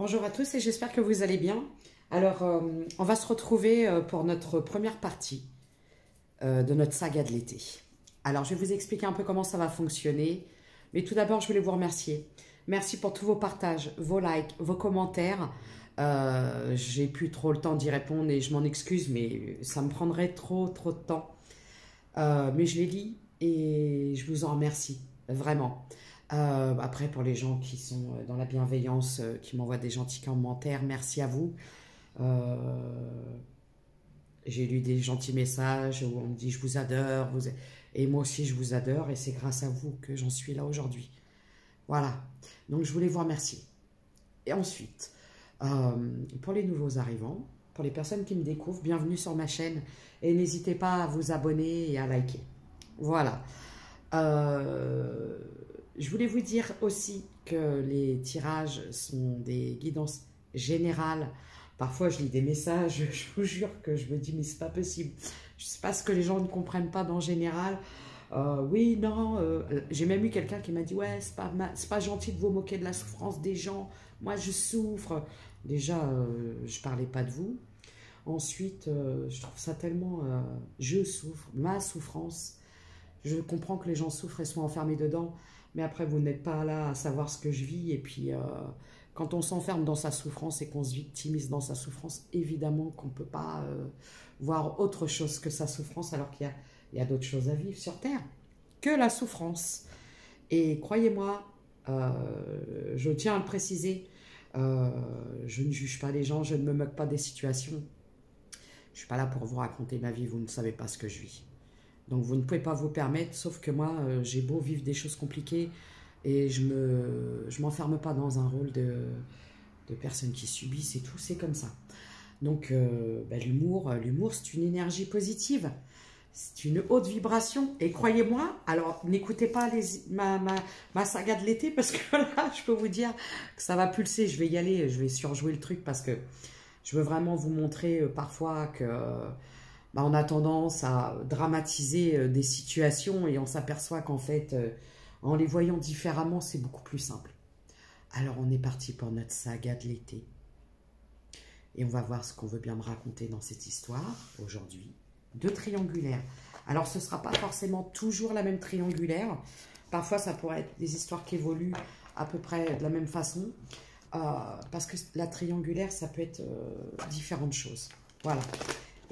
Bonjour à tous et j'espère que vous allez bien. Alors, on va se retrouver pour notre première partie de notre saga de l'été. Alors, je vais vous expliquer un peu comment ça va fonctionner. Mais tout d'abord, je voulais vous remercier. Merci pour tous vos partages, vos likes, vos commentaires. J'ai plus trop le temps d'y répondre et je m'en excuse, mais ça me prendrait trop de temps. Mais je les lis et je vous en remercie, vraiment. Après, pour les gens qui sont dans la bienveillance, qui m'envoient des gentils commentaires, merci à vous. J'ai lu des gentils messages où on me dit « je vous adore », et moi aussi je vous adore, et c'est grâce à vous que j'en suis là aujourd'hui. Voilà, donc je voulais vous remercier. Et ensuite, pour les nouveaux arrivants, pour les personnes qui me découvrent, bienvenue sur ma chaîne, et n'hésitez pas à vous abonner et à liker. Voilà. Je voulais vous dire aussi que les tirages sont des guidances générales. Parfois, je lis des messages, je vous jure que je me dis, mais c'est pas possible. Je sais pas ce que les gens ne comprennent pas dans général. Oui, non. J'ai même eu quelqu'un qui m'a dit, ouais, c'est pas gentil de vous moquer de la souffrance des gens. Moi, je souffre. Déjà, je parlais pas de vous. Ensuite, je trouve ça tellement... je souffre, ma souffrance. Je comprends que les gens souffrent et soient enfermés dedans. Mais après, vous n'êtes pas là à savoir ce que je vis. Et puis, quand on s'enferme dans sa souffrance et qu'on se victimise dans sa souffrance, évidemment qu'on ne peut pas voir autre chose que sa souffrance, alors qu'il y a d'autres choses à vivre sur Terre que la souffrance. Et croyez-moi, je tiens à le préciser, je ne juge pas les gens, je ne me moque pas des situations. Je ne suis pas là pour vous raconter ma vie, vous ne savez pas ce que je vis. Donc vous ne pouvez pas vous permettre, sauf que moi, j'ai beau vivre des choses compliquées et je m'enferme pas dans un rôle de personne qui subissent et tout, c'est comme ça. Donc l'humour, c'est une énergie positive, c'est une haute vibration. Et croyez-moi, alors n'écoutez pas ma saga de l'été parce que là, je peux vous dire que ça va pulser, je vais y aller, je vais surjouer le truc parce que je veux vraiment vous montrer parfois que... on a tendance à dramatiser des situations et on s'aperçoit qu'en fait, en les voyant différemment, c'est beaucoup plus simple. Alors, on est parti pour notre saga de l'été. Et on va voir ce qu'on veut bien me raconter dans cette histoire, aujourd'hui, de triangulaire. Alors, ce ne sera pas forcément toujours la même triangulaire. Parfois, ça pourrait être des histoires qui évoluent à peu près de la même façon. Parce que la triangulaire, ça peut être différentes choses. Voilà.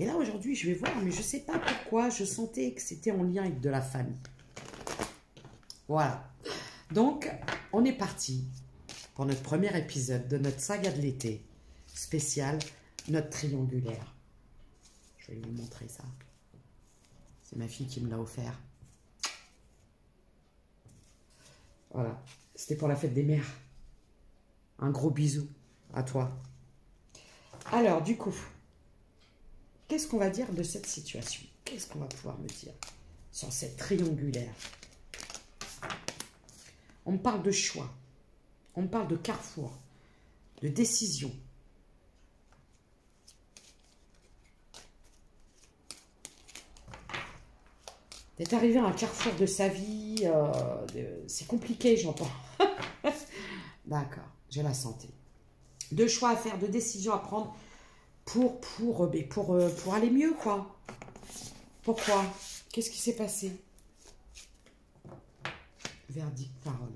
Et là, aujourd'hui, je vais voir, mais je ne sais pas pourquoi, je sentais que c'était en lien avec de la famille. Voilà. Donc, on est parti pour notre premier épisode de notre saga de l'été spécial, notre triangulaire. Je vais vous montrer ça. C'est ma fille qui me l'a offert. Voilà. C'était pour la fête des mères. Un gros bisou à toi. Alors, du coup... qu'est-ce qu'on va dire de cette situation? Qu'est-ce qu'on va pouvoir me dire sur cette triangulaire? On me parle de choix. On me parle de carrefour, de décision. D'être arrivé à un carrefour de sa vie, c'est compliqué, j'entends. D'accord, j'ai la santé. De choix à faire, de décisions à prendre. Pour aller mieux, quoi. Pourquoi? Qu'est-ce qui s'est passé? Verdict, parole.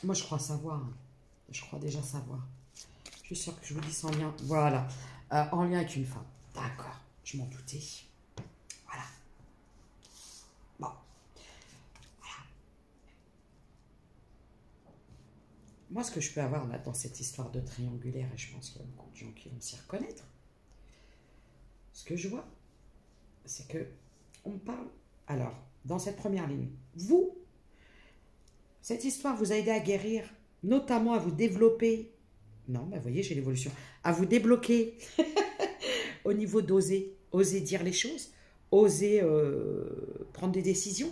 Moi, je crois savoir. Hein. Je crois déjà savoir. Je suis sûre que je vous dis sans lien. Voilà. En lien avec une femme. D'accord. Je m'en doutais. Voilà. Bon. Voilà. Moi, ce que je peux avoir là dans cette histoire de triangulaire, et je pense qu'il y a beaucoup de gens qui vont s'y reconnaître, ce que je vois, c'est que on me parle... Alors, dans cette première ligne, vous, cette histoire vous a aidé à guérir, notamment à vous développer... Non, vous voyez, j'ai l'évolution. À vous débloquer au niveau d'oser. Oser dire les choses, oser prendre des décisions,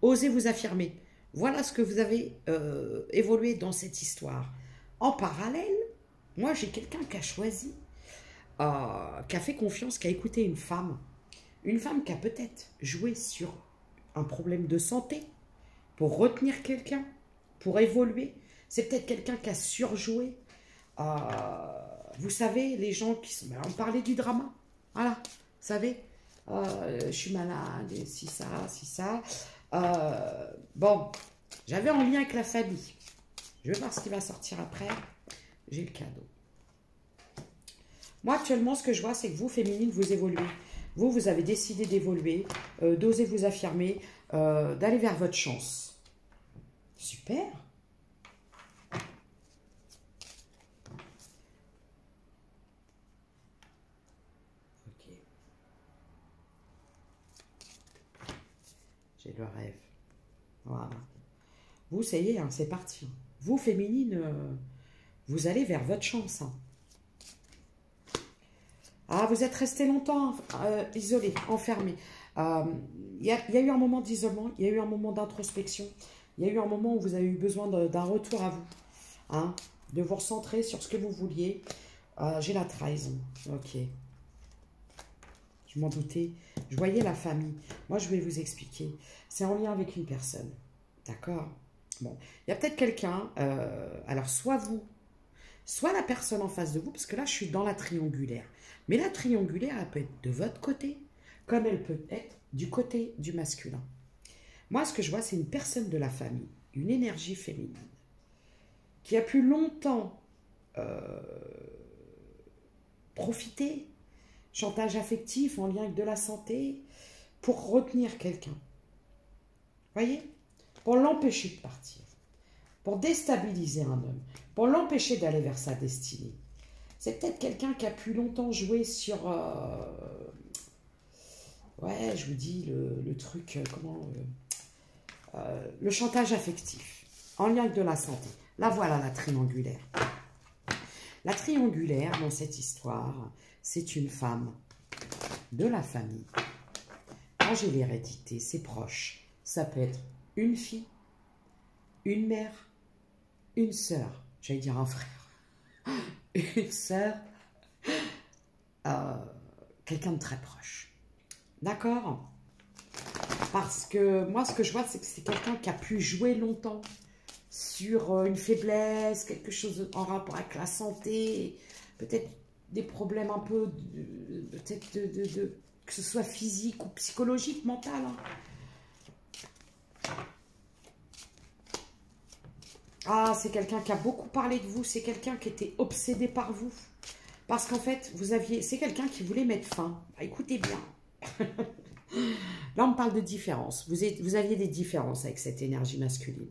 oser vous affirmer. Voilà ce que vous avez évolué dans cette histoire. En parallèle, moi, j'ai quelqu'un qui a choisi, qui a fait confiance, qui a écouté une femme qui a peut-être joué sur un problème de santé pour retenir quelqu'un, pour évoluer. C'est peut-être quelqu'un qui a surjoué. Vous savez, les gens qui sont... On parlait du drama. Voilà, vous savez. Je suis malade, et si ça, si ça. Bon, j'avais en lien avec la famille. Je vais voir ce qui va sortir après. J'ai le cadeau. Moi, actuellement, ce que je vois, c'est que vous, féminine, vous évoluez. Vous, vous avez décidé d'évoluer, d'oser vous affirmer, d'aller vers votre chance. Super. Ok. J'ai le rêve. Voilà. Vous, ça y est, hein, c'est parti. Vous, féminine, vous allez vers votre chance. Hein. Ah, vous êtes resté longtemps isolé, enfermé. Il y a eu un moment d'isolement, il y a eu un moment d'introspection, il y a eu un moment où vous avez eu besoin d'un retour à vous, hein, de vous recentrer sur ce que vous vouliez. J'ai la trahison, ok. Je m'en doutais. Je voyais la famille. Moi, je vais vous expliquer. C'est en lien avec une personne, d'accord? Bon, il y a peut-être quelqu'un, alors soit vous, soit la personne en face de vous, parce que là, je suis dans la triangulaire. Mais la triangulaire, elle peut être de votre côté, comme elle peut être du côté du masculin. Moi, ce que je vois, c'est une personne de la famille, une énergie féminine, qui a pu longtemps profiter, chantage affectif en lien avec de la santé, pour retenir quelqu'un. Voyez? Pour l'empêcher de partir, pour déstabiliser un homme, pour l'empêcher d'aller vers sa destinée. C'est peut-être quelqu'un qui a pu longtemps jouer sur... ouais, je vous dis, le truc, le chantage affectif, en lien avec de la santé. Là, voilà la triangulaire. La triangulaire, dans cette histoire, c'est une femme de la famille. Quand j'ai l'hérédité, c'est proche. Ça peut être une fille, une mère, une sœur, j'allais dire un frère, une sœur, quelqu'un de très proche. D'accord? Parce que moi, ce que je vois, c'est que c'est quelqu'un qui a pu jouer longtemps sur une faiblesse, quelque chose en rapport avec la santé, peut-être des problèmes un peu, peut-être que ce soit physique ou psychologique, mental. Hein. Ah, c'est quelqu'un qui a beaucoup parlé de vous, c'est quelqu'un qui était obsédé par vous. Parce qu'en fait, c'est quelqu'un qui voulait mettre fin. Bah, écoutez bien. Là, on parle de différence. Vous aviez des différences avec cette énergie masculine.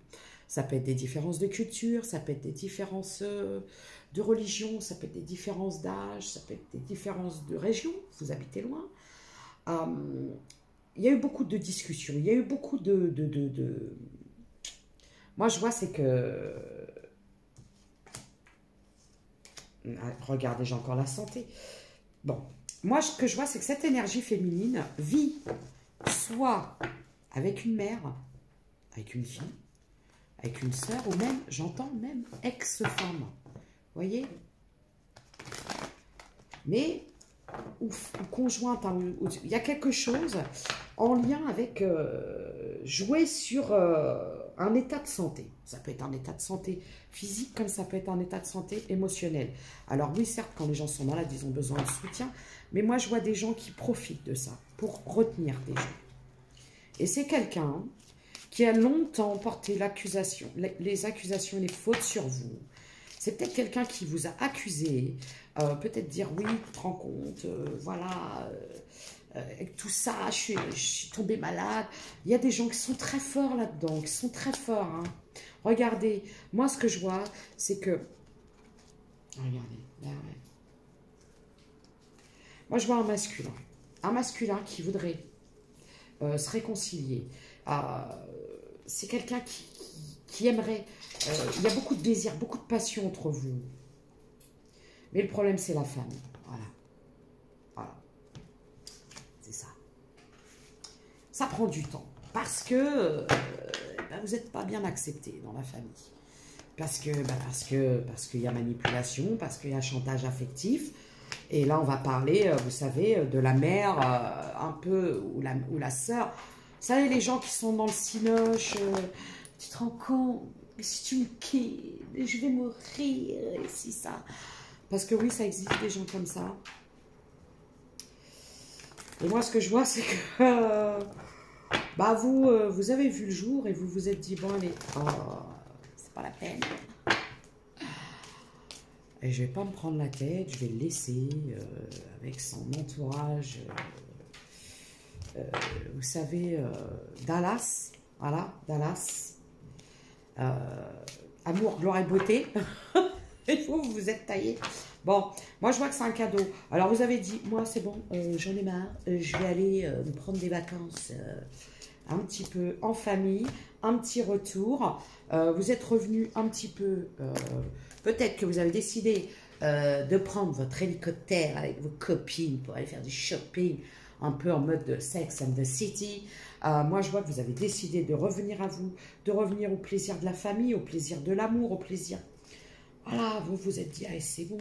Ça peut être des différences de culture, ça peut être des différences de religion, ça peut être des différences d'âge, ça peut être des différences de région. Vous habitez loin. Il y a eu beaucoup de discussions. Il y a eu beaucoup de... Moi, je vois, c'est que... Regardez, j'ai encore la santé. Bon, moi, ce que je vois, c'est que cette énergie féminine vit soit avec une mère, avec une fille, avec une sœur, ou même, j'entends même, ex-femme. Vous voyez? Mais, ou conjointe, hein, il y a quelque chose en lien avec jouer sur un état de santé. Ça peut être un état de santé physique, comme ça peut être un état de santé émotionnel. Alors oui, certes, quand les gens sont malades, ils ont besoin de soutien, mais moi, je vois des gens qui profitent de ça pour retenir des gens. Et c'est quelqu'un qui a longtemps porté l'accusation, les accusations, les fautes sur vous. C'est peut-être quelqu'un qui vous a accusé, peut-être dire oui, tu te rends compte, voilà, avec tout ça, je suis tombée malade. Il y a des gens qui sont très forts là-dedans, qui sont très forts. Hein. Regardez, moi ce que je vois, c'est que... Regardez, là, ouais. Moi je vois un masculin qui voudrait se réconcilier. C'est quelqu'un qui aimerait... il y a beaucoup de désir, beaucoup de passion entre vous. Mais le problème, c'est la famille. Voilà. Voilà. C'est ça. Ça prend du temps. Parce que vous n'êtes pas bien accepté dans la famille. Parce qu'il y a manipulation, parce qu'il y a chantage affectif. Et là, on va parler, vous savez, de la mère, un peu, ou la sœur. Vous savez, les gens qui sont dans le cinoche, tu te rends compte, si tu me quittes, je vais mourir, et si ça. Parce que oui, ça existe des gens comme ça. Et moi, ce que je vois, c'est que bah vous avez vu le jour et vous vous êtes dit, bon, allez, oh, c'est pas la peine. Et je vais pas me prendre la tête, je vais le laisser avec son entourage. Vous savez, Dallas, voilà, Dallas. Amour, gloire et beauté. Et vous vous êtes taillé. Bon, moi je vois que c'est un cadeau. Alors vous avez dit, moi c'est bon, j'en ai marre, je vais aller me prendre des vacances un petit peu en famille, un petit retour. Vous êtes revenu un petit peu, peut-être que vous avez décidé de prendre votre hélicoptère avec vos copines pour aller faire du shopping, un peu en mode de Sex and the City. Moi, je vois que vous avez décidé de revenir à vous, de revenir au plaisir de la famille, au plaisir de l'amour, au plaisir... Voilà, vous vous êtes dit, ah, c'est bon,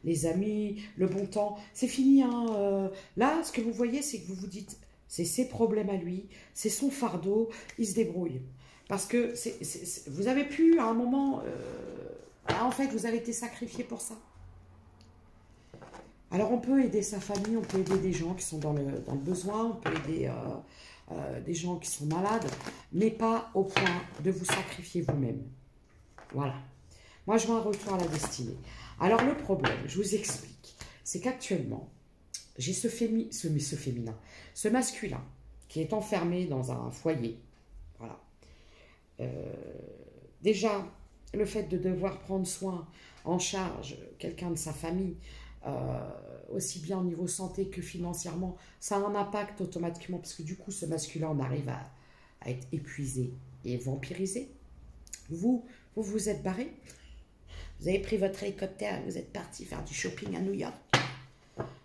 les amis, le bon temps, c'est fini. Hein, là, ce que vous voyez, c'est que vous vous dites, c'est ses problèmes à lui, c'est son fardeau, il se débrouille. Parce que vous avez pu, à un moment, en fait, vous avez été sacrifié pour ça. Alors, on peut aider sa famille, on peut aider des gens qui sont dans le besoin, on peut aider des gens qui sont malades, mais pas au point de vous sacrifier vous-même. Voilà. Moi, je vois un retour à la destinée. Alors, le problème, je vous explique, c'est qu'actuellement, j'ai ce masculin qui est enfermé dans un foyer. Voilà. Déjà, le fait de devoir prendre soin, en charge, quelqu'un de sa famille, aussi bien au niveau santé que financièrement, ça a un impact automatiquement, parce que du coup, ce masculin, on arrive à être épuisé et vampirisé. Vous êtes barré. Vous avez pris votre hélicoptère et vous êtes parti faire du shopping à New York.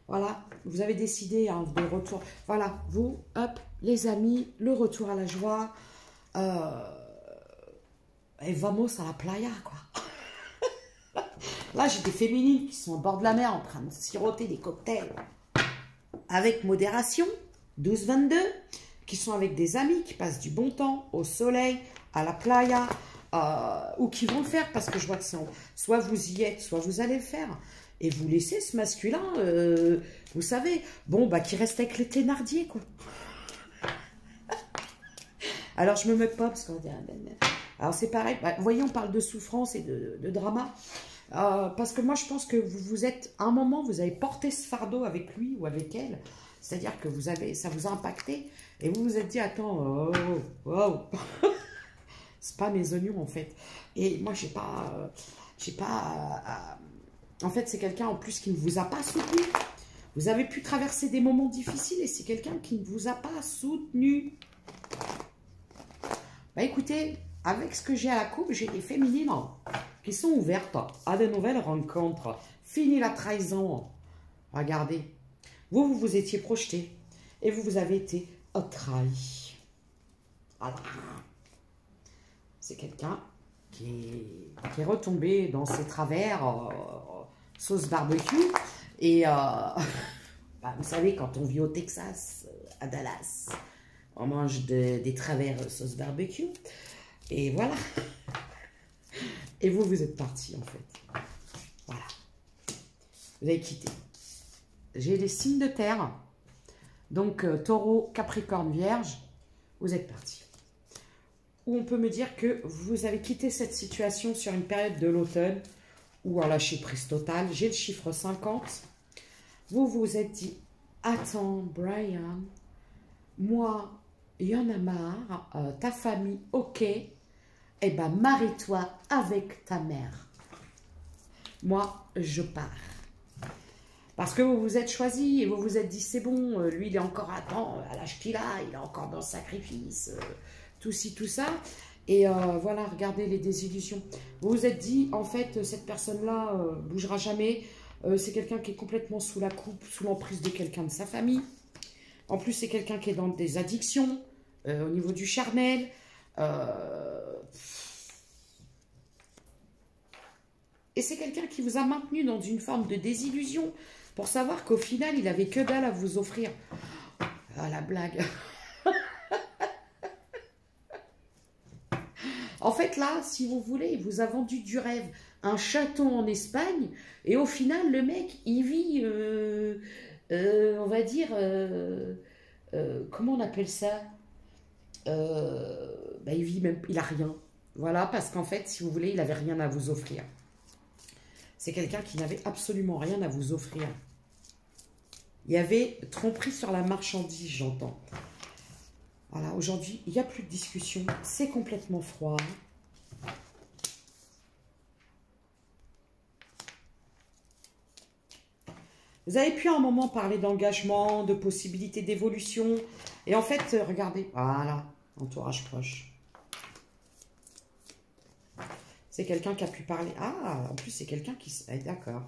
Voilà, vous avez décidé hein, de retour. Voilà, vous, hop, les amis, le retour à la joie. Et vamos à la playa, quoi. Là, j'ai des féminines qui sont au bord de la mer en train de siroter des cocktails avec modération, 12-22, qui sont avec des amis, qui passent du bon temps au soleil, à la playa, ou qui vont le faire parce que je vois que soit vous y êtes, soit vous allez le faire. Et vous laissez ce masculin, vous savez, bon, bah, qui reste avec les Thénardier, quoi. Alors, je me moque pas parce qu'on va dire, alors c'est pareil, bah, vous voyez, on parle de souffrance et de drama, parce que moi, je pense que vous êtes, à un moment, vous avez porté ce fardeau avec lui ou avec elle, c'est-à-dire que ça vous a impacté, et vous vous êtes dit, attends, oh. C'est pas mes oignons en fait. Et moi j'ai pas en fait c'est quelqu'un en plus qui ne vous a pas soutenu. Vous avez pu traverser des moments difficiles et c'est quelqu'un qui ne vous a pas soutenu. Bah écoutez, avec ce que j'ai à la coupe, j'ai des féminines qui sont ouvertes à de nouvelles rencontres. Fini la trahison. Regardez, vous vous étiez projeté et vous avez été trahi. Voilà. C'est quelqu'un qui est retombé dans ses travers sauce barbecue. Et bah, vous savez, quand on vit au Texas, à Dallas, on mange des travers sauce barbecue. Et voilà. Et vous êtes parti en fait. Voilà. Vous avez quitté. J'ai les signes de terre. Donc, taureau, capricorne, vierge. Vous êtes parti. Où on peut me dire que vous avez quitté cette situation sur une période de l'automne ou un lâcher prise total. J'ai le chiffre 50. Vous vous êtes dit, attends Brian, moi, il y en a marre, ta famille, ok, eh ben marie-toi avec ta mère. Moi, je pars. Parce que vous vous êtes choisi et vous vous êtes dit, c'est bon, lui, il est encore à l'âge qu'il a, il est encore dans le sacrifice, tout ci, tout ça. Et voilà, regardez les désillusions. Vous vous êtes dit, en fait, cette personne-là bougera jamais. C'est quelqu'un qui est complètement sous la coupe, sous l'emprise de quelqu'un de sa famille. En plus, c'est quelqu'un qui est dans des addictions, au niveau du charnel. Et c'est quelqu'un qui vous a maintenu dans une forme de désillusion pour savoir qu'au final, il n'avait que dalle à vous offrir. Ah, la blague. En fait, là, si vous voulez, il vous a vendu du rêve. Un château en Espagne. Et au final, le mec, il vit, on va dire, comment on appelle ça? Il vit même, il a rien. Voilà, parce qu'en fait, si vous voulez, il avait rien à vous offrir. C'est quelqu'un qui n'avait absolument rien à vous offrir. Il y avait tromperie sur la marchandise, j'entends. Voilà, aujourd'hui, il n'y a plus de discussion. C'est complètement froid. Vous avez pu à un moment parler d'engagement, de possibilités d'évolution. Et en fait, regardez, voilà, entourage proche. C'est quelqu'un qui a pu parler. Ah, en plus, c'est quelqu'un qui... D'accord.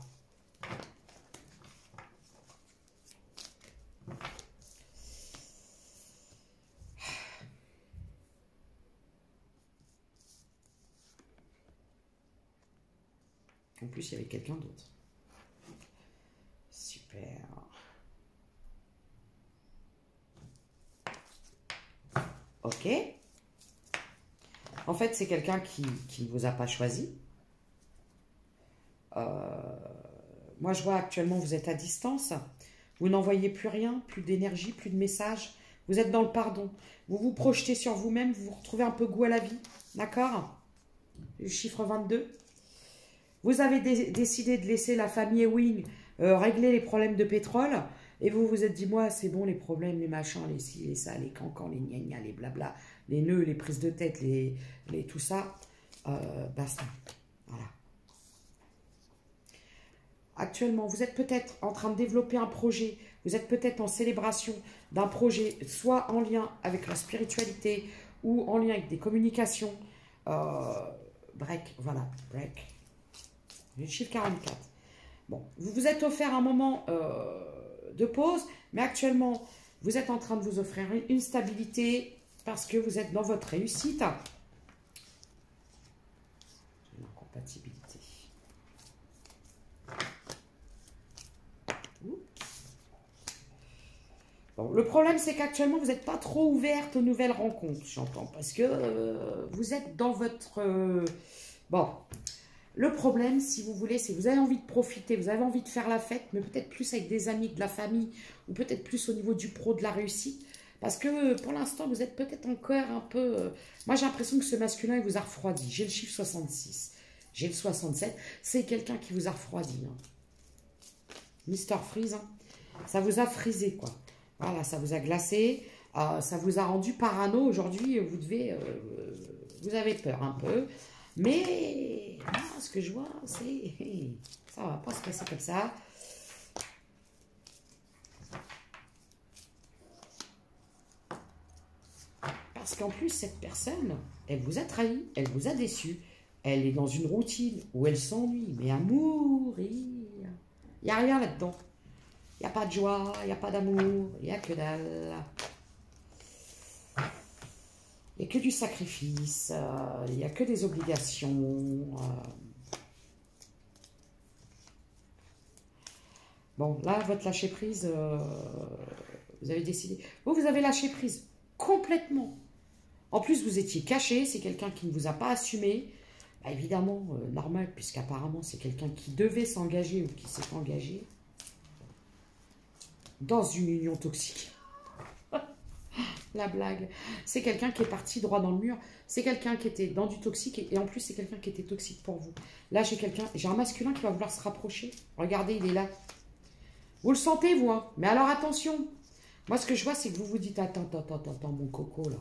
En plus, il y avait quelqu'un d'autre. Super. Ok. En fait, c'est quelqu'un qui ne vous a pas choisi. Moi, je vois actuellement, vous êtes à distance. Vous n'envoyez plus rien, plus d'énergie, plus de messages. Vous êtes dans le pardon. Vous vous projetez sur vous-même, vous retrouvez un peu goût à la vie. D'accord? Le chiffre 22. Vous avez décidé de laisser la famille Ewing régler les problèmes de pétrole. Et vous vous êtes dit, moi, c'est bon, les problèmes, les machins, les ci, les ça, les cancans, les gna les blabla, les nœuds, les prises de tête, les tout ça. Basta. Voilà. Actuellement, vous êtes peut-être en train de développer un projet. Vous êtes peut-être en célébration d'un projet, soit en lien avec la spiritualité ou en lien avec des communications. Break, voilà, break. Le chiffre 44. Bon, vous vous êtes offert un moment de pause, mais actuellement, vous êtes en train de vous offrir une stabilité parce que vous êtes dans votre réussite. Une incompatibilité. Bon, le problème, c'est qu'actuellement, vous n'êtes pas trop ouverte aux nouvelles rencontres, j'entends, parce que vous êtes dans votre... bon, le problème, si vous voulez, c'est que vous avez envie de profiter, vous avez envie de faire la fête, mais peut-être plus avec des amis, de la famille, ou peut-être plus au niveau du pro, de la réussite, parce que pour l'instant, vous êtes peut-être encore un peu... moi, j'ai l'impression que ce masculin, il vous a refroidi. J'ai le chiffre 66, j'ai le 67, c'est quelqu'un qui vous a refroidi. Hein. Mister Freeze, hein. Ça vous a frisé, quoi. Voilà, ça vous a glacé, ça vous a rendu parano. Aujourd'hui, vous avez peur un peu. Mais moi, ce que je vois, c'est... ça va pas se passer comme ça. Parce qu'en plus, cette personne, elle vous a trahi, elle vous a déçu. Elle est dans une routine où elle s'ennuie, mais à mourir. Il n'y a rien là-dedans. Il n'y a pas de joie, il n'y a pas d'amour, il n'y a que dalle. Il n'y a que du sacrifice, il n'y a que des obligations. Bon, là, votre lâcher-prise, vous avez décidé. Vous avez lâché prise complètement. En plus, vous étiez caché, c'est quelqu'un qui ne vous a pas assumé. Bah, évidemment, normal, puisqu'apparemment, c'est quelqu'un qui devait s'engager ou qui s'est engagé dans une union toxique. La blague. C'est quelqu'un qui est parti droit dans le mur. C'est quelqu'un qui était dans du toxique. Et en plus, c'est quelqu'un qui était toxique pour vous. Là, j'ai un masculin qui va vouloir se rapprocher. Regardez, il est là. Vous le sentez, vous, hein? Mais alors, attention. Moi, ce que je vois, c'est que vous vous dites, attends, mon coco, là.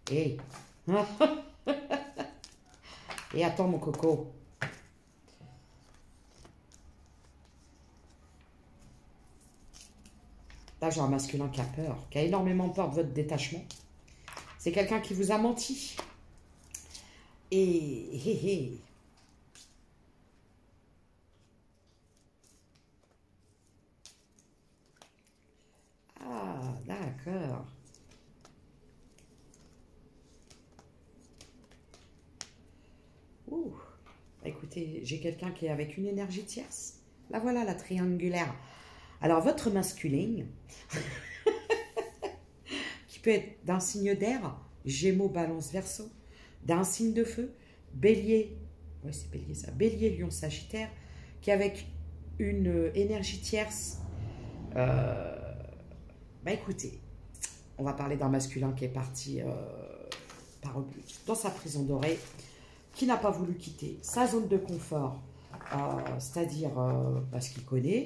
Hé. Et attends, mon coco. Là, j'ai un masculin qui a peur, qui a énormément peur de votre détachement. C'est quelqu'un qui vous a menti. Et... Ah, d'accord. Ouh. Écoutez, j'ai quelqu'un qui est avec une énergie tierce. La voilà, la triangulaire. Alors, votre masculin, qui peut être d'un signe d'air, Gémeaux, Balance, Verseau, d'un signe de feu, Bélier, ouais c'est Bélier ça, Bélier, Lion, Sagittaire, qui avec une énergie tierce, bah écoutez, on va parler d'un masculin qui est parti dans sa prison dorée, qui n'a pas voulu quitter sa zone de confort, c'est-à-dire ce qu'il connaît.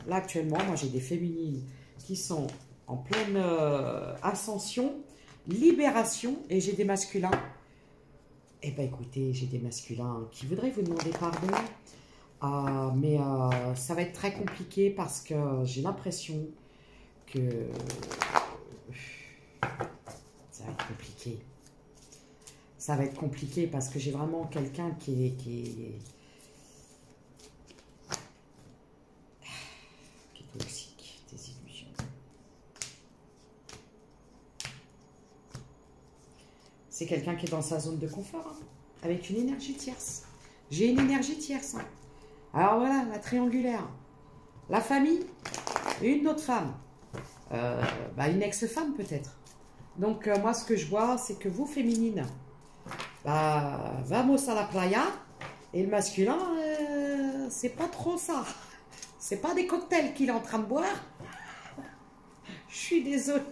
Là actuellement, moi j'ai des féminines qui sont en pleine ascension, libération, et j'ai des masculins. Eh bien écoutez, j'ai des masculins qui voudraient vous demander pardon, mais ça va être très compliqué parce que j'ai l'impression que ça va être compliqué. Ça va être compliqué parce que j'ai vraiment quelqu'un qui est toxique, des illusions. C'est quelqu'un qui est dans sa zone de confort, hein, avec une énergie tierce. J'ai une énergie tierce. Hein. Alors voilà, la triangulaire. La famille, une autre femme. Une ex-femme peut-être. Donc moi ce que je vois, c'est que vous féminines, vamos à la playa, et le masculin, c'est pas trop ça. C'est pas des cocktails qu'il est en train de boire. Je suis désolée.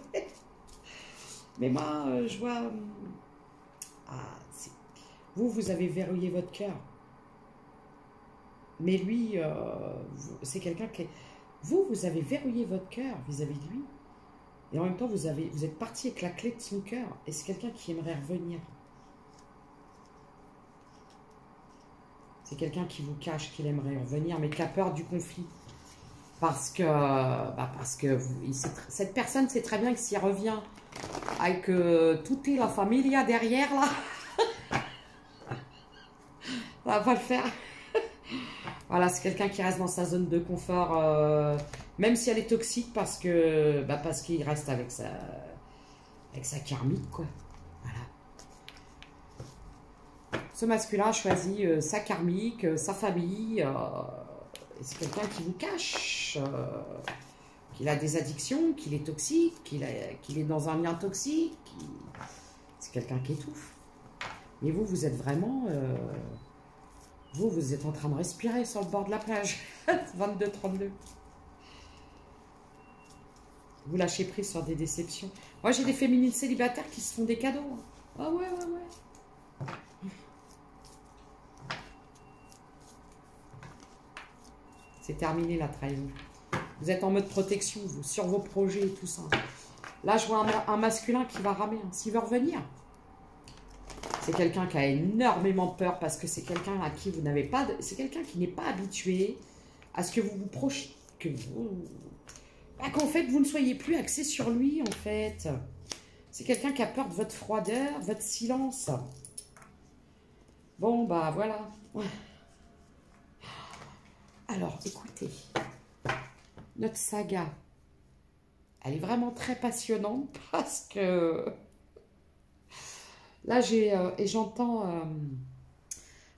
Mais moi, je vois... vous avez verrouillé votre cœur. Mais lui, c'est quelqu'un qui est... Vous avez verrouillé votre cœur vis-à-vis de lui. Et en même temps, vous êtes parti avec la clé de son cœur. Et c'est quelqu'un qui aimerait revenir. C'est quelqu'un qui vous cache qu'il aimerait revenir, mais qui a peur du conflit. Parce que cette personne sait très bien que s'il revient avec toute la familia derrière, là, ça va pas le faire. Voilà, c'est quelqu'un qui reste dans sa zone de confort, même si elle est toxique, parce qu'il reste avec sa karmique, quoi. Voilà. Ce masculin a choisi sa karmique, sa famille. C'est quelqu'un qui vous cache, qu'il a des addictions, qu'il est toxique, qu'il est dans un lien toxique. C'est quelqu'un qui étouffe. Et vous êtes vraiment... Vous êtes en train de respirer sur le bord de la plage. 22-32. Vous lâchez prise sur des déceptions. Moi, j'ai des féminines célibataires qui se font des cadeaux. Ah ouais. C'est terminé la trahison. Vous êtes en mode protection, vous, sur vos projets et tout ça. Là, je vois un masculin qui va ramer. S'il veut revenir, c'est quelqu'un qui a énormément peur parce que c'est quelqu'un à qui vous n'avez pas... C'est quelqu'un qui n'est pas habitué à ce que vous vous projetez... qu'en fait, vous ne soyez plus axé sur lui, en fait. C'est quelqu'un qui a peur de votre froideur, votre silence. Bon, voilà. Alors, écoutez, notre saga, elle est vraiment très passionnante parce que là, j'entends,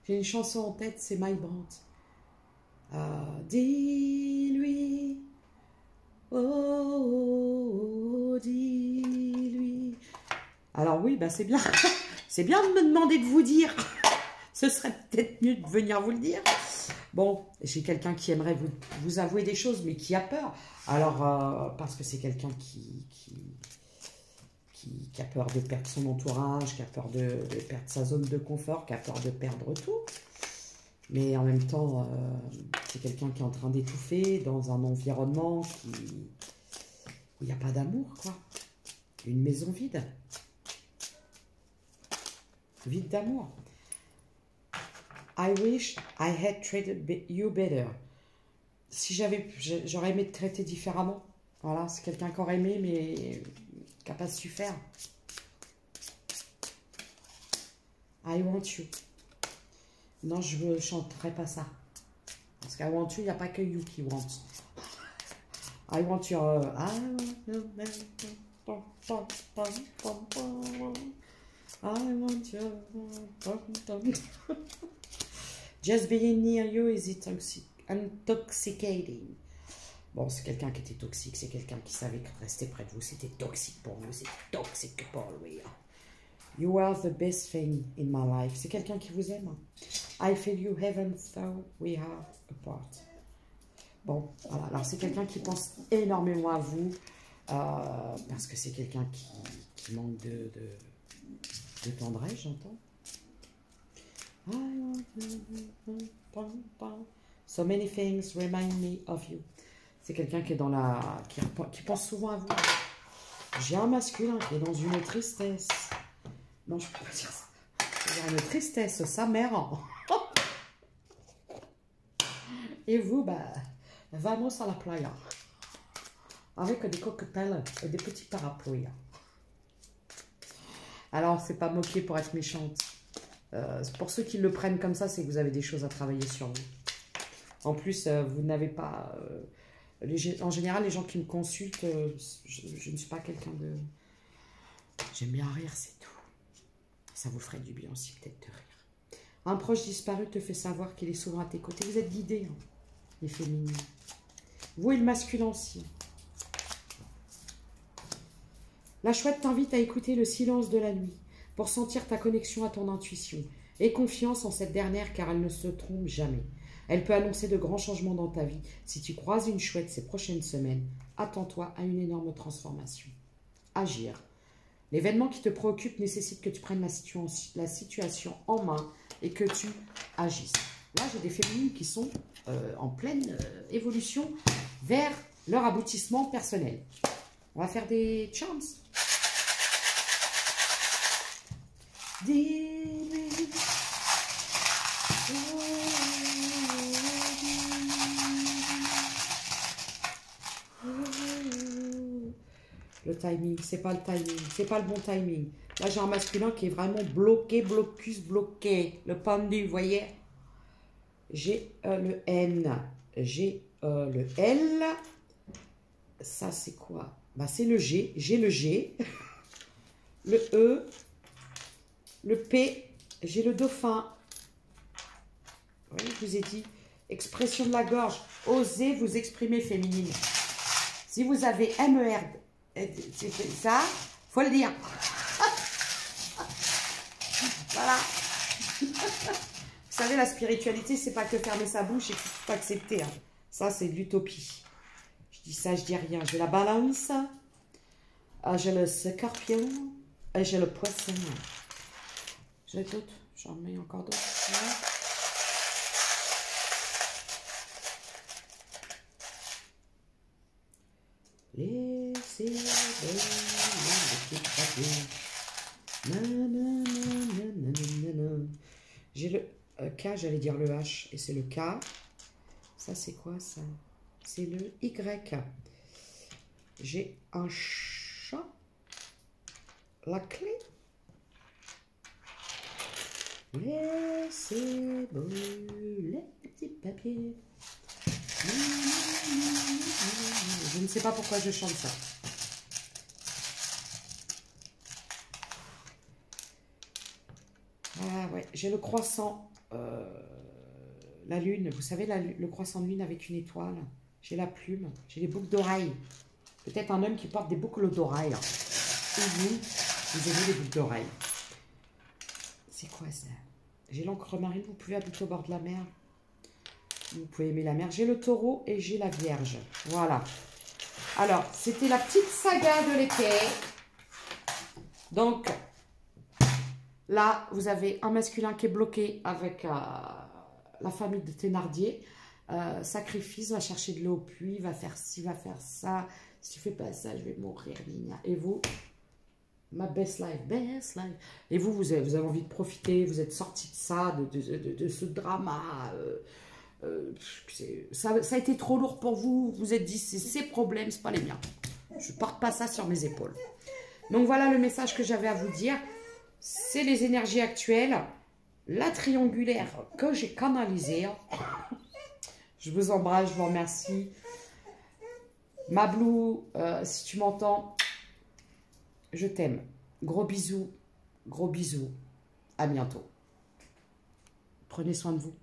j'ai une chanson en tête, c'est My Brandt. Dis-lui, oh, dis-lui. Alors oui, c'est bien, c'est bien de me demander de vous dire. Ce serait peut-être mieux de venir vous le dire. Bon, j'ai quelqu'un qui aimerait vous avouer des choses, mais qui a peur. Alors, parce que c'est quelqu'un qui a peur de perdre son entourage, qui a peur de perdre sa zone de confort, qui a peur de perdre tout. Mais en même temps, c'est quelqu'un qui est en train d'étouffer dans un environnement où il n'y a pas d'amour, quoi. Une maison vide. Vide d'amour. I wish I had treated you better. Si j'aurais aimé te traiter différemment. Voilà, c'est quelqu'un qui aurait aimé, mais qui n'a pas su faire. I want you. Non, je ne chanterai pas ça. Parce qu'à want you, il n'y a pas que you qui want. I want your... I want your... Just being near you is intoxicating. Bon, c'est quelqu'un qui était toxique. C'est quelqu'un qui savait que rester près de vous, c'était toxique pour vous. C'est toxique pour lui. You are the best thing in my life. C'est quelqu'un qui vous aime. I feel you heaven, though we are apart. Bon, voilà. Alors, c'est quelqu'un qui pense énormément à vous. Parce que c'est quelqu'un qui manque de tendresse, j'entends. So many things remind me of you. C'est quelqu'un qui est dans la... qui pense souvent à vous. J'ai un masculin qui est dans une tristesse. Non, je ne peux pas dire ça. J'ai une tristesse, sa mère. Et vous, bah, vamos à la playa. Avec des cocktails et des petits parapluies. Alors, c'est pas moqué pour être méchante. Pour ceux qui le prennent comme ça, c'est que vous avez des choses à travailler sur vous. En plus, vous n'avez pas... en général, les gens qui me consultent, je ne suis pas quelqu'un de... J'aime bien rire, c'est tout. Ça vous ferait du bien aussi, peut-être, de rire. Un proche disparu te fait savoir qu'il est souvent à tes côtés. Vous êtes guidés, hein, les féminines. Vous et le masculin aussi. La chouette t'invite à écouter le silence de la nuit pour sentir ta connexion à ton intuition. Aie confiance en cette dernière car elle ne se trompe jamais. Elle peut annoncer de grands changements dans ta vie. Si tu croises une chouette ces prochaines semaines, attends-toi à une énorme transformation. Agir. L'événement qui te préoccupe nécessite que tu prennes la situation en main et que tu agisses. Là, j'ai des féminines qui sont en pleine évolution vers leur aboutissement personnel. On va faire des charms. Le timing, c'est pas le timing, c'est pas le bon timing. Là, j'ai un masculin qui est vraiment bloqué, blocus, bloqué. Le pendu, vous voyez? J'ai le N, j'ai le L. Ça, c'est quoi? Bah, c'est le G, j'ai le G. Le E, le P, j'ai le dauphin. Oui, je vous ai dit, expression de la gorge. Osez vous exprimer féminine. Si vous avez MER, ça, faut le dire. Voilà. Vous savez, la spiritualité, c'est pas que fermer sa bouche et qu'il faut accepter. Hein. Ça, c'est de l'utopie. Je dis ça, je dis rien. J'ai la balance, j'ai le scorpion et j'ai le poisson. J'ai d'autres, j'en mets encore d'autres. Ouais. Laissez le petit. J'ai le K, j'allais dire le H, et c'est le K. Ça, c'est quoi, ça? C'est le Y. J'ai un chat. La clé. Laissez brûler les petits papiers. Je ne sais pas pourquoi je chante ça. Ah ouais, j'ai le croissant, la lune, vous savez, le croissant de lune avec une étoile. J'ai la plume, j'ai les boucles d'oreilles. Peut-être un homme qui porte des boucles d'oreilles. Et vous aimez les boucles d'oreilles. C'est quoi ça? J'ai l'encre marine, vous pouvez habiter au bord de la mer. Vous pouvez aimer la mer. J'ai le taureau et j'ai la vierge. Voilà. Alors, c'était la petite saga de l'été. Donc, là, vous avez un masculin qui est bloqué avec la famille de Thénardier. Sacrifice, va chercher de l'eau au puits, va faire ci, va faire ça. Si tu fais pas ça, je vais mourir. Et vous, ma best life, best life. Et vous avez envie de profiter, vous êtes sorti de ça, de ce drama. Ça a été trop lourd pour vous. Vous vous êtes dit, c'est ses problèmes, c'est pas les miens. Je porte pas ça sur mes épaules. Donc voilà le message que j'avais à vous dire. C'est les énergies actuelles. La triangulaire que j'ai canalisée. Je vous embrasse, je vous remercie. Mablou, si tu m'entends, je t'aime. Gros bisous, gros bisous. À bientôt. Prenez soin de vous.